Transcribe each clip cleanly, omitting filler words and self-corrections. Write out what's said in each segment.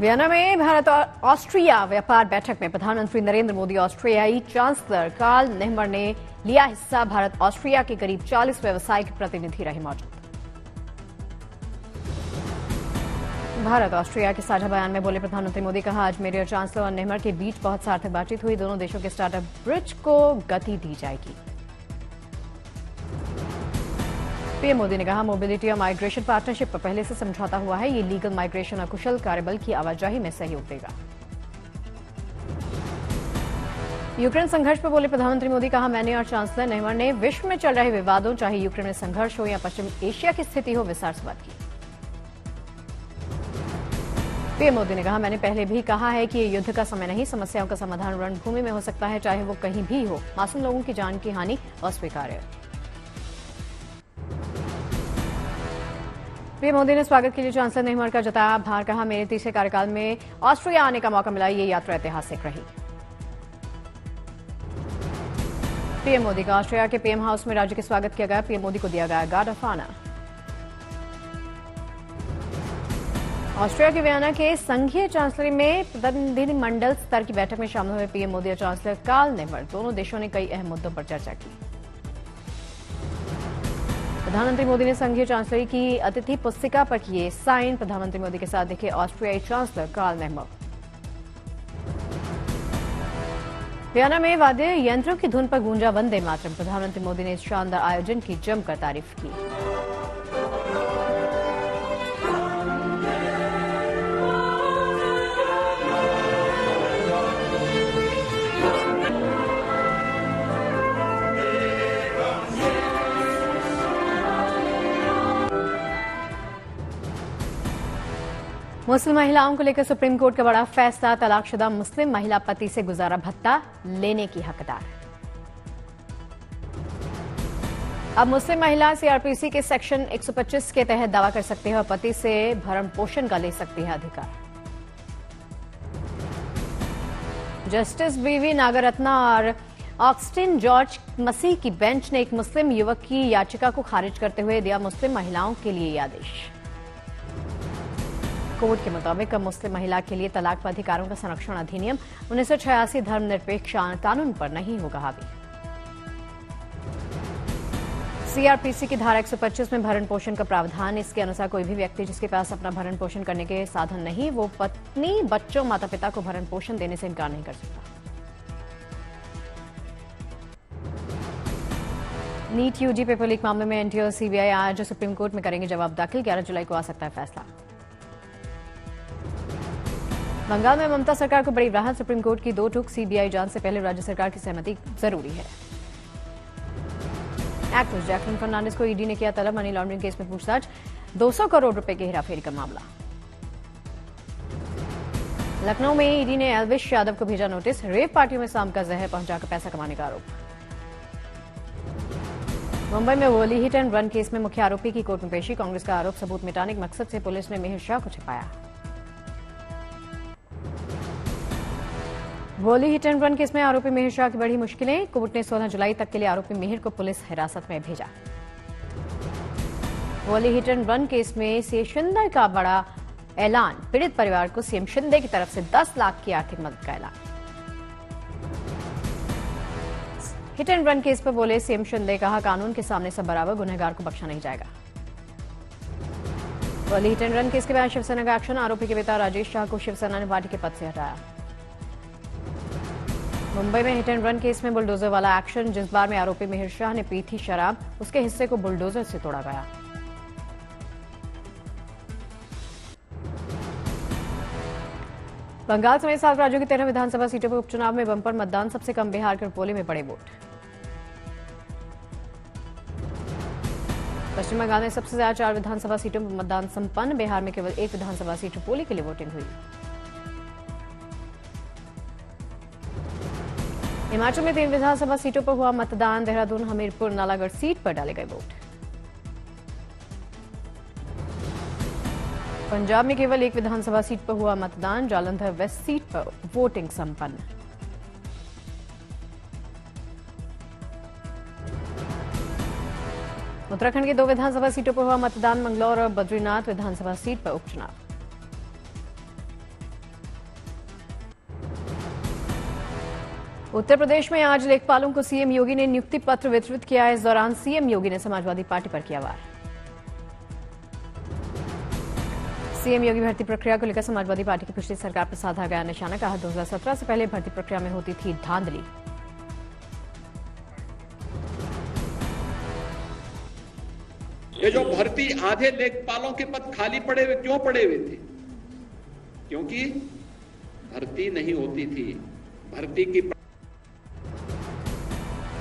Vienna में भारत और Austria व्यापार बैठक में प्रधानमंत्री नरेंद्र मोदी, ऑस्ट्रियाई चांसलर कार्ल नेहमर ने लिया हिस्सा। भारत ऑस्ट्रिया के करीब 40 व्यावसायिक प्रतिनिधि रहे मौजूद। भारत ऑस्ट्रिया के साझा बयान में बोले प्रधानमंत्री मोदी, कहा आज मेरे और चांसलर और नेहमर के बीच बहुत सार्थक बातचीत हुई। दोनों देशों के स्टार्टअप ब्रिज को गति दी जाएगी। पीएम मोदी ने कहा मोबिलिटी और माइग्रेशन पार्टनरशिप पर पहले से समझौता हुआ है। ये लीगल माइग्रेशन और कुशल कार्यबल की आवाजाही में सहयोग देगा। यूक्रेन संघर्ष पर बोले प्रधानमंत्री मोदी, कहा मैंने और चांसलर नेहमर ने विश्व में चल रहे विवादों, चाहे यूक्रेन में संघर्ष हो या पश्चिम एशिया की स्थिति हो, विस्तार से बात की। पीएम मोदी ने कहा मैंने पहले भी कहा है कि ये युद्ध का समय नहीं, समस्याओं का समाधान रणभूमि में हो सकता है, चाहे वो कहीं भी हो। मासूम लोगों की जान की हानि अस्वीकार्य है। पीएम मोदी ने स्वागत के लिए चांसलर नेहमर का जताया आभार। कहा मेरे तीसरे कार्यकाल में ऑस्ट्रिया आने का मौका मिला, ये यात्रा ऐतिहासिक रही। पीएम मोदी का ऑस्ट्रिया के पीएम हाउस में राज्य के स्वागत किया गया। पीएम मोदी को दिया गया गार्ड ऑफ ऑनर। ऑस्ट्रिया के वियना के संघीय चांसलरी में प्रतिनिधिमंडल स्तर की बैठक में शामिल हुए पीएम मोदी और चांसलर कार्ल नेहमर। दोनों देशों ने कई अहम मुद्दों पर चर्चा की। प्रधानमंत्री मोदी ने संघीय चांसलरी की अतिथि पुस्तिका पर किए साइन। प्रधानमंत्री मोदी के साथ दिखे ऑस्ट्रियाई चांसलर कार्ल नेहमर। वियना में वाद्य यंत्रों की धुन पर गूंजा वंदे मातरम। प्रधानमंत्री मोदी ने इस शानदार आयोजन की जमकर तारीफ की। मुस्लिम महिलाओं को लेकर सुप्रीम कोर्ट का बड़ा फैसला। तलाकशुदा मुस्लिम महिला पति से गुजारा भत्ता लेने की हकदार। अब मुस्लिम महिला सीआरपीसी के सेक्शन 125 के तहत दावा कर सकती है और पति से भरण पोषण का ले सकती है अधिकार। जस्टिस बीवी नागरत्ना और ऑक्स्टिन जॉर्ज मसीह की बेंच ने एक मुस्लिम युवक की याचिका को खारिज करते हुए दिया मुस्लिम महिलाओं के लिए ये आदेश। कोर्ट के मुताबिक अब मुस्लिम महिला के लिए तलाक पर अधिकारों का संरक्षण अधिनियम 1986 धर्मनिरपेक्ष कानून पर नहीं होगा हावी। सीआरपीसी की धारा 125 में भरण पोषण का प्रावधान। इसके अनुसार कोई भी व्यक्ति जिसके पास अपना भरण पोषण करने के साधन नहीं, वो पत्नी, बच्चों, माता पिता को भरण पोषण देने से इनकार नहीं कर सकता। नीट यूजी पेपर लीक मामले में एनटीए और सीबीआई आज सुप्रीम कोर्ट में करेंगे जवाब दाखिल। 11 जुलाई को आ सकता है फैसला। बंगाल में ममता सरकार को बड़ी राहत। सुप्रीम कोर्ट की 2 टूक सीबीआई जांच से पहले राज्य सरकार की सहमति जरूरी है। एक्ट्रेस जैकलिन फर्नांडिस को ईडी ने किया तलब। मनी लॉन्ड्रिंग केस में पूछताछ। 200 करोड़ रुपए की हेराफेरी का मामला। लखनऊ में ईडी ने एल्विश यादव को भेजा नोटिस। रेव पार्टियों में शाम का जहर पहुंचाकर पैसा कमाने का आरोप। मुंबई में वोली हिट एंड रन केस में मुख्य आरोपी की कोर्ट में पेशी। कांग्रेस का आरोप सबूत मिटाने के मकसद से पुलिस ने मिहिर शाह को छिपाया। वोली हिट एंड रन केस में आरोपी मिहिर शाह की बढ़ी मुश्किलें। कोर्ट ने 16 जुलाई तक के लिए आरोपी मिहिर को पुलिस हिरासत में भेजा। वोली हिट एंड रन केस में सीएम शिंदे का बड़ा ऐलान। पीड़ित परिवार को सीएम शिंदे की तरफ से 10 लाख की आर्थिक मदद का ऐलान। हिट एंड रन केस पर बोले सीएम शिंदे, कहा कानून के सामने सब बराबर, गुनहगार को बख्शा नहीं जाएगा। वोली हिट एंड रन केस के बाद शिवसेना का एक्शन। आरोपी के पिता राजेश शाह को शिवसेना ने पार्टी के पद से हटाया। मुंबई में हिट एंड रन केस में बुलडोजर वाला एक्शन। जिस बार में आरोपी मिहिर शाह ने पी थी शराब, उसके हिस्से को बुलडोजर से तोड़ा गया। बंगाल समेत 7 राज्यों की 13 विधानसभा सीटों पर उपचुनाव में बंपर मतदान। सबसे कम बिहार के रुपोली में पड़े वोट। पश्चिम बंगाल में सबसे ज्यादा 4 विधानसभा सीटों पर मतदान संपन्न। बिहार में केवल 1 विधानसभा सीट रुपोली के लिए वोटिंग हुई। हिमाचल में 3 विधानसभा सीटों पर हुआ मतदान। देहरादून, हमीरपुर, नालागढ़ सीट पर डाले गए वोट। पंजाब में केवल 1 विधानसभा सीट पर हुआ मतदान। जालंधर वेस्ट सीट पर वोटिंग संपन्न। उत्तराखंड की 2 विधानसभा सीटों पर हुआ मतदान। मंगलौर और बद्रीनाथ विधानसभा सीट पर उपचुनाव। उत्तर प्रदेश में आज लेखपालों को सीएम योगी ने नियुक्ति पत्र वितरित किया। इस दौरान सीएम योगी ने समाजवादी पार्टी पर किया वार। सीएम योगी भर्ती प्रक्रिया को लेकर समाजवादी पार्टी की पिछली सरकार पर साधा गया निशाना। कहा 2017 से पहले भर्ती प्रक्रिया में होती थी धांधली। ये जो भर्ती आधे लेखपालों के पद खाली पड़े हुए क्यों पड़े हुए थे? क्योंकि भर्ती नहीं होती थी। भर्ती की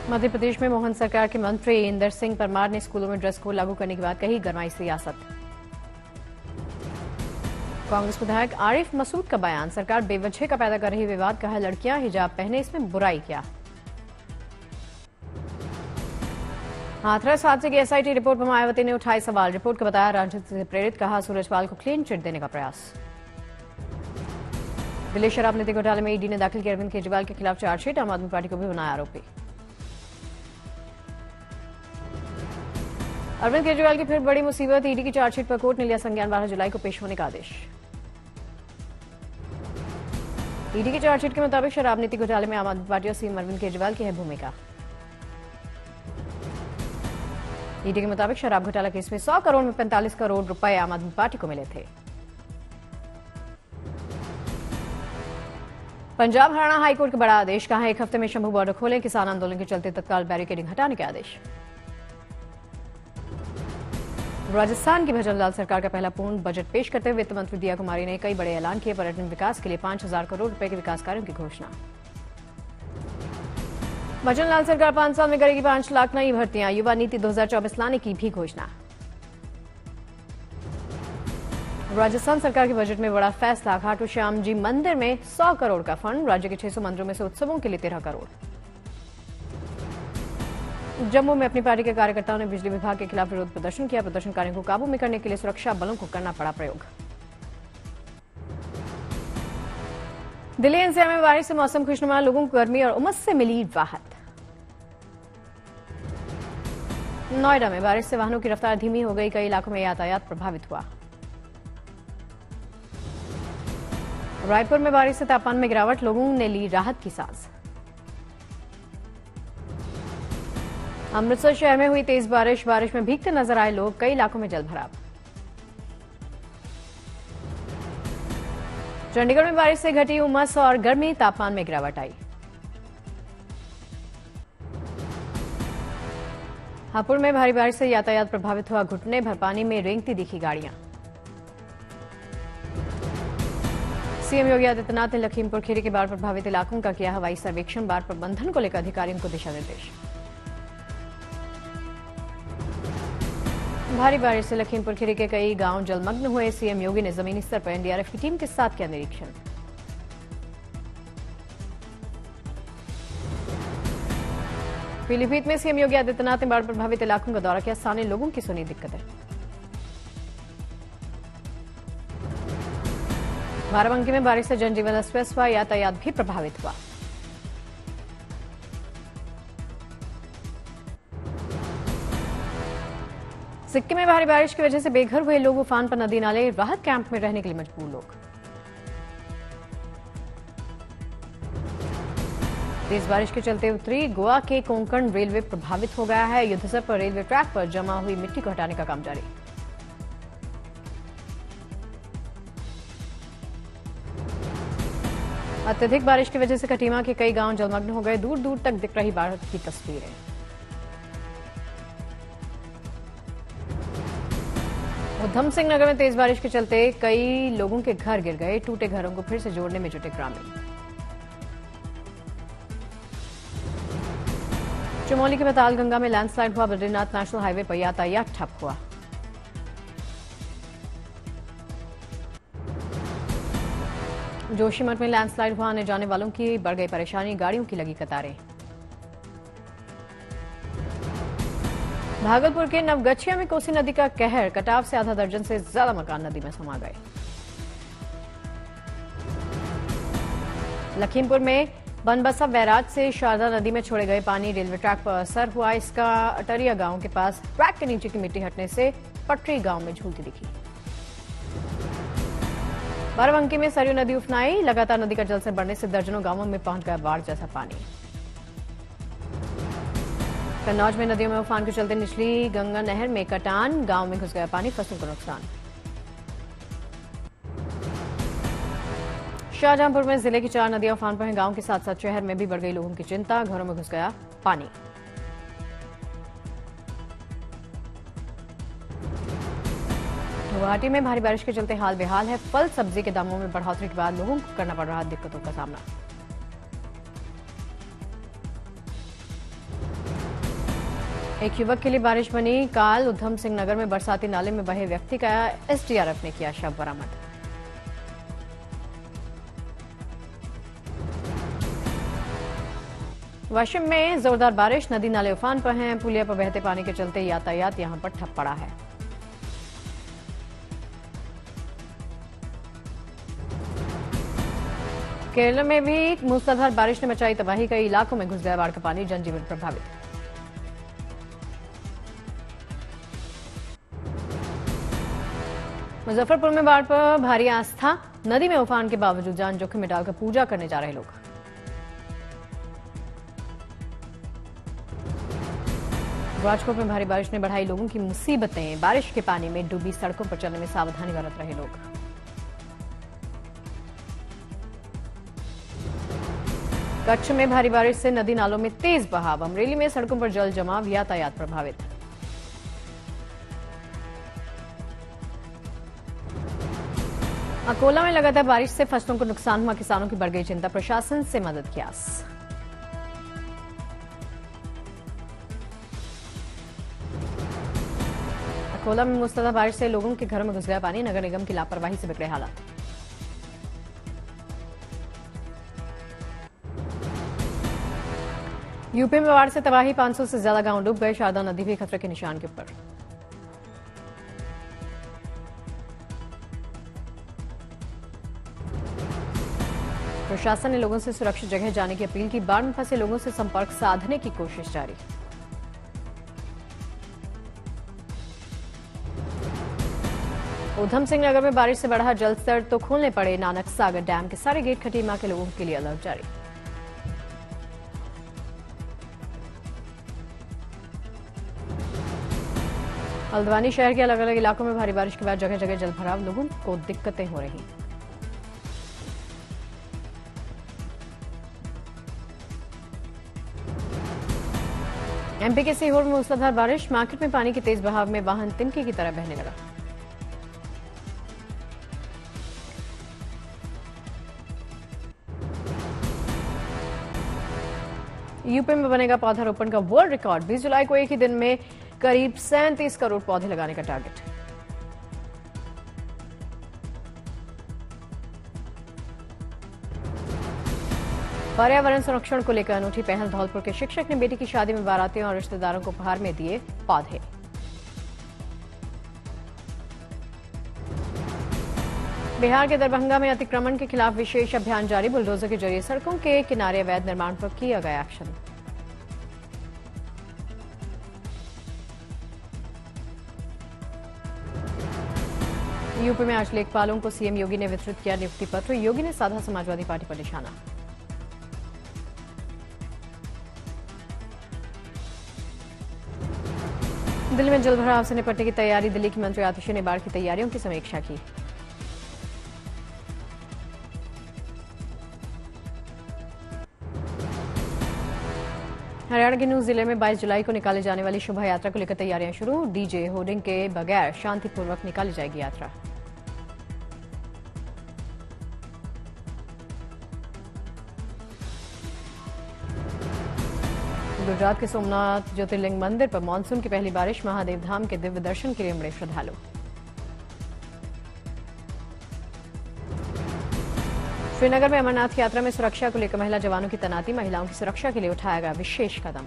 मध्य प्रदेश में मोहन सरकार के मंत्री इंदर सिंह परमार ने स्कूलों में ड्रेस कोड लागू करने की बात कही। गरमाई सियासत। कांग्रेस विधायक आरिफ मसूद का बयान। सरकार बेवजह का पैदा कर रही विवाद। कहा लड़कियां हिजाब पहने इसमें बुराई क्या। हाथरस हादसे की एसआईटी रिपोर्ट पर मायावती ने उठाए सवाल। रिपोर्ट का बताया राजनीति से प्रेरित। कहा सूरजपाल को क्लीन चिट देने का प्रयास। दिल्ली शराब नीति घोटाले में ईडी ने दाखिल किया अरविंद केजरीवाल के खिलाफ चार्जशीट। आम आदमी पार्टी को भी बनाया आरोपी। अरविंद केजरीवाल की फिर बड़ी मुसीबत। ईडी की चार्जशीट पर कोर्ट ने लिया संज्ञान। 12 जुलाई को पेश होने का आदेश। ईडी की चार्जशीट के मुताबिक शराब नीति घोटाले में आम आदमी पार्टी और सीएम अरविंद केजरीवाल की है भूमिका। ईडी के मुताबिक शराब घोटाला केस में 100 करोड़ में 45 करोड़ रुपए आम आदमी पार्टी को मिले थे। पंजाब हरियाणा हाईकोर्ट का बड़ा आदेश। कहा एक हफ्ते में शंभू बॉर्डर खोलें। किसान आंदोलन के चलते तत्काल बैरिकेडिंग हटाने के आदेश। राजस्थान की भजनलाल सरकार का पहला पूर्ण बजट पेश करते हुए वित्त मंत्री दिया कुमारी ने कई बड़े ऐलान किए। पर्यटन विकास के लिए 5,000 करोड़ रुपए के विकास कार्यों की घोषणा। भजनलाल सरकार 5 साल में करेगी 5 लाख नई भर्तियां। युवा नीति 2024 लाने की भी घोषणा। राजस्थान सरकार के बजट में बड़ा फैसला। खाटू श्याम जी मंदिर में 100 करोड़ का फंड। राज्य के 600 मंदिरों में से उत्सवों के लिए 13 करोड़। जम्मू में अपनी पार्टी के कार्यकर्ताओं ने बिजली विभाग के खिलाफ विरोध प्रदर्शन किया। प्रदर्शनकारियों को काबू में करने के लिए सुरक्षा बलों को करना पड़ा प्रयोग। दिल्ली एनसीआर में बारिश से मौसम खुशनुमा। लोगों को गर्मी और उमस से मिली राहत। नोएडा में बारिश से वाहनों की रफ्तार धीमी हो गई। कई इलाकों में यातायात प्रभावित हुआ। रायपुर में बारिश से तापमान में गिरावट। लोगों ने ली राहत की सांस। अमृतसर शहर में हुई तेज बारिश। बारिश में भीगते नजर आए लोग। कई इलाकों में जलभराव। चंडीगढ़ में बारिश से घटी उमस और गर्मी। तापमान में गिरावट आई। हापुड़ में भारी बारिश से यातायात प्रभावित हुआ। घुटने भर पानी में रेंगती दिखी गाड़ियां। सीएम योगी आदित्यनाथ ने लखीमपुर खीरी के बाढ़ प्रभावित इलाकों का किया हवाई सर्वेक्षण। बाढ़ प्रबंधन को लेकर अधिकारियों को दिशा निर्देश। भारी बारिश से लखीमपुर खीरी के कई गांव जलमग्न हुए। सीएम योगी ने जमीनी स्तर पर एनडीआरएफ की टीम के साथ किया निरीक्षण। पीलीभीत में सीएम योगी आदित्यनाथ ने बाढ़ प्रभावित इलाकों का दौरा किया। स्थानीय लोगों की सुनी दिक्कतें। बाराबंकी में बारिश से जनजीवन अस्त व्यस्त हुआ। यातायात भी प्रभावित हुआ। सिक्किम में भारी बारिश की वजह से बेघर हुए लोग। उफान पर नदी नाले। राहत कैंप में रहने के लिए मजबूर लोग। तेज बारिश के चलते उत्तरी गोवा के कोंकण रेलवे प्रभावित हो गया है। युद्धस्तर पर रेलवे ट्रैक पर जमा हुई मिट्टी को हटाने का काम जारी। अत्यधिक बारिश की वजह से कटीमा के कई गांव जलमग्न हो गए। दूर दूर तक दिख रही बाढ़ की तस्वीरें। उधम सिंह नगर में तेज बारिश के चलते कई लोगों के घर गिर गए। टूटे घरों को फिर से जोड़ने में जुटे ग्रामीण। चमोली के बतालगंगा में लैंडस्लाइड हुआ। बद्रीनाथ नेशनल हाईवे पर यातायात ठप हुआ। जोशीमठ में लैंडस्लाइड हुआ। आने जाने वालों की बढ़ गई परेशानी। गाड़ियों की लगी कतारें। भागलपुर के नवगछिया में कोसी नदी का कहर। कटाव से आधा दर्जन से ज्यादा मकान नदी में समा गए। लखीमपुर में बनबसा बैराज से शारदा नदी में छोड़े गए पानी। रेलवे ट्रैक पर असर हुआ। इसका अटरिया गांव के पास ट्रैक के नीचे की मिट्टी हटने से पटरी गांव में झूलती दिखी। बाराबंकी में सरयू नदी उफनाई। लगातार नदी का जलस्तर बढ़ने से दर्जनों गांवों में पहुंच गया बाढ़ जैसा पानी। कन्नौज में नदियों में उफान के चलते निचली गंगा नहर में कटान, गांव में घुस गया पानी, फसलों को नुकसान। शाहजहांपुर में जिले की 4 नदियां उफान पर हैं। गांव के साथ साथ शहर में भी बढ़ गई लोगों की चिंता, घरों में घुस गया पानी। गुवाहाटी में भारी बारिश के चलते हाल बेहाल है। फल सब्जी के दामों में बढ़ोतरी के बाद लोगों को करना पड़ रहा दिक्कतों का सामना। एक युवक के लिए बारिश बनी काल। उधम सिंह नगर में बरसाती नाले में बहे व्यक्ति का एसडीआरएफ ने किया शव बरामद। वाशिम में जोरदार बारिश, नदी नाले उफान पर हैं। पुलिया पर बहते पानी के चलते यातायात यहां पर ठप पड़ा है। केरल में भी मूसलाधार बारिश ने मचाई तबाही, कई इलाकों में घुस गया बाढ़ का पानी, जनजीवन प्रभावित। मुजफ्फरपुर में बाढ़ पर भारी आस्था, नदी में उफान के बावजूद जान जोखिम में डालकर पूजा करने जा रहे लोग। राजकोट में भारी बारिश ने बढ़ाई लोगों की मुसीबतें, बारिश के पानी में डूबी सड़कों पर चलने में सावधानी बरत रहे लोग। कच्छ में भारी बारिश से नदी नालों में तेज बहाव, अमरेली में सड़कों पर जल जमाव, यातायात प्रभावित। अकोला में लगातार बारिश से फसलों को नुकसान हुआ, किसानों की बढ़ गई चिंता, प्रशासन से मदद की आस। अकोला में मूसलाधार बारिश से लोगों के घरों में घुस गया पानी, नगर निगम की लापरवाही से बिगड़े हालात। यूपी में बाढ़ से तबाही, 500 से ज्यादा गांव डूब गए, शारदा नदी भी खतरे के निशान के ऊपर। प्रशासन ने लोगों से सुरक्षित जगह जाने की अपील की, बाढ़ में फंसे लोगों से संपर्क साधने की कोशिश जारी। उधम सिंह नगर में बारिश से बढ़ा जलस्तर, तो खोलने पड़े नानक सागर डैम के सारे गेट, खटीमा के लोगों के लिए अलर्ट जारी। हल्द्वानी शहर के अलग अलग इलाकों में भारी बारिश के बाद जगह जगह जलभराव, लोगों को दिक्कतें हो रही। एमपी के सीहोर में मूसलाधार बारिश, मार्केट में पानी के तेज बहाव में वाहन तिनके की तरह बहने लगा। यूपी में बनेगा पौधारोपण का वर्ल्ड रिकॉर्ड, 20 जुलाई को एक ही दिन में करीब 37 करोड़ पौधे लगाने का टारगेट। पर्यावरण संरक्षण को लेकर अनूठी पहल, धौलपुर के शिक्षक ने बेटी की शादी में बारातियों और रिश्तेदारों को उपहार में दिए पौधे। बिहार के दरभंगा में अतिक्रमण के खिलाफ विशेष अभियान जारी, बुलडोजर के जरिए सड़कों के किनारे अवैध निर्माण पर किया गया एक्शन। यूपी में आज लेखपालों को सीएम योगी ने वितरित किया नियुक्ति पत्र, योगी ने साधा समाजवादी पार्टी पर निशाना। दिल्ली में जलभराव से निपटने की तैयारी, दिल्ली की मंत्री आतिशी ने बाढ़ की तैयारियों की समीक्षा की। हरियाणा के नूह जिले में 22 जुलाई को निकाले जाने वाली शोभा यात्रा को लेकर तैयारियां शुरू, डीजे होर्डिंग के बगैर शांतिपूर्वक निकाली जाएगी यात्रा। गुजरात के सोमनाथ ज्योतिर्लिंग मंदिर पर मानसून की पहली बारिश, महादेव धाम के दिव्य दर्शन के लिए उमड़े श्रद्धालु। श्रीनगर में अमरनाथ यात्रा में सुरक्षा को लेकर महिला जवानों की तैनाती, महिलाओं की सुरक्षा के लिए उठाया गया विशेष कदम।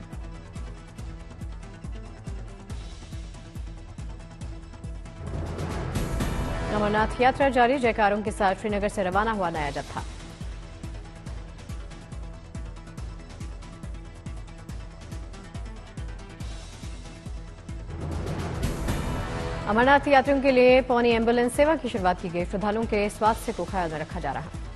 अमरनाथ यात्रा जारी, जयकारों के साथ श्रीनगर से रवाना हुआ नया जत्था। अमरनाथ यात्रियों के लिए पौनी एम्बुलेंस सेवा की शुरुआत की गई, श्रद्धालुओं के स्वास्थ्य को ख्याल में रखा जा रहा है।